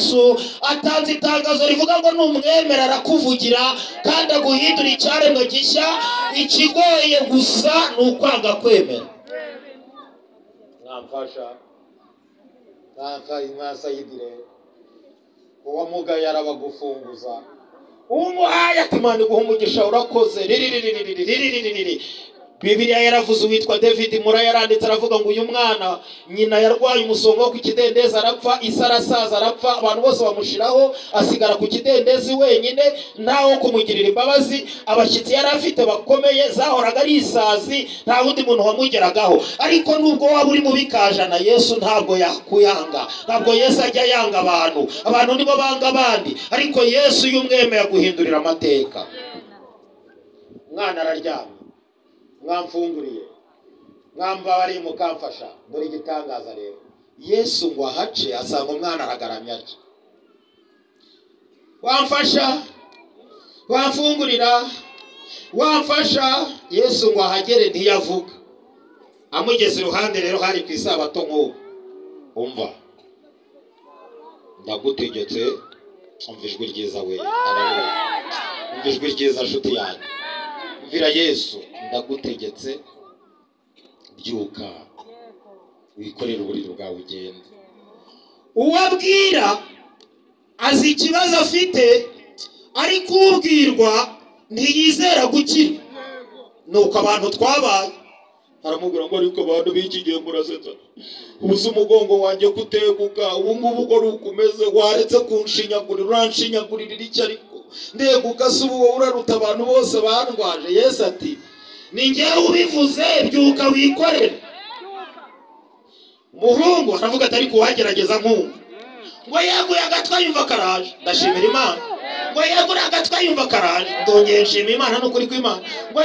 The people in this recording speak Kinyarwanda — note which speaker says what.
Speaker 1: Yesu atanze itangazo rivuga ngo numwemera arakuvugira kandi aguhindura icyaremwe gishya, ikigoye gusa nukwanga kwemera. Mwamfasha mwasayidire uwo mugaye arabagufunguza umuhaye atimana guhumugisha urakoze. Bibiliya yaravuze witwa David Mura yaranditse aravuga ngo uyu mwana nyina yarwaye umusongo ku kidendezi arapfa, isarasaza arapfa, abantu bose bamushiraho asigara ku kidendezi wenyine ntawo kumugirira imbabazi. Abashyitsi yari afite bakomeye zahoraga ari isazi, nta wundi muntu wamugeragaho. Ariko nubwo waba uri mu bikajana, Yesu ntabwo yakuyanga, ntabwo Yesu ajya yanga abantu. Abantu nibo banga abandi, ariko Yesu yumwemeye guhindurira amateka. Mwana araryamye, mwamfunguriye, mwambabariye mukamfasha. Dore igitangaza rero, Yesu ngo ahace asanga umwana aragaramye atyo. Wamfasha, wamfungurira, wamfasha. Yesu ngo ahagere ntiyavuga. Amugeze iruhande rero hari ku isabato nk'ubu, umva ndagutegetse, umva ijwi ryiza we, umva ijwi ryiza nshuti yanjye, umvira Yesu, ndagutegetse byuka wikorera uburiri bwawe ugende. Uwabwira azi ikibazo afite, ariko ubwirwa ntiyizera gukira. Nuko abantu twabaye aramubwira ngo ariko abantu bikigiye murasetsa, ubuze umugongo wanjye kuteguka, ubu ngubu ko rukumeze waretse kunshinyagurira, uranshinyagurira iki? Ariko ndeguka se ubu wowe uraruta abantu bose bandwaje. Yesu ati ni njyewe ubivuze, byuka wikorere. Umuhungu aravuga ati ariko wagerageza nk'ubu, ngo yeguye agatwa yumva karaje. Ndashimira Imana. Ngo yeguye agatwa yumva karaje, ndongeye nshima Imana n'ukuri kw'Imana. Ngo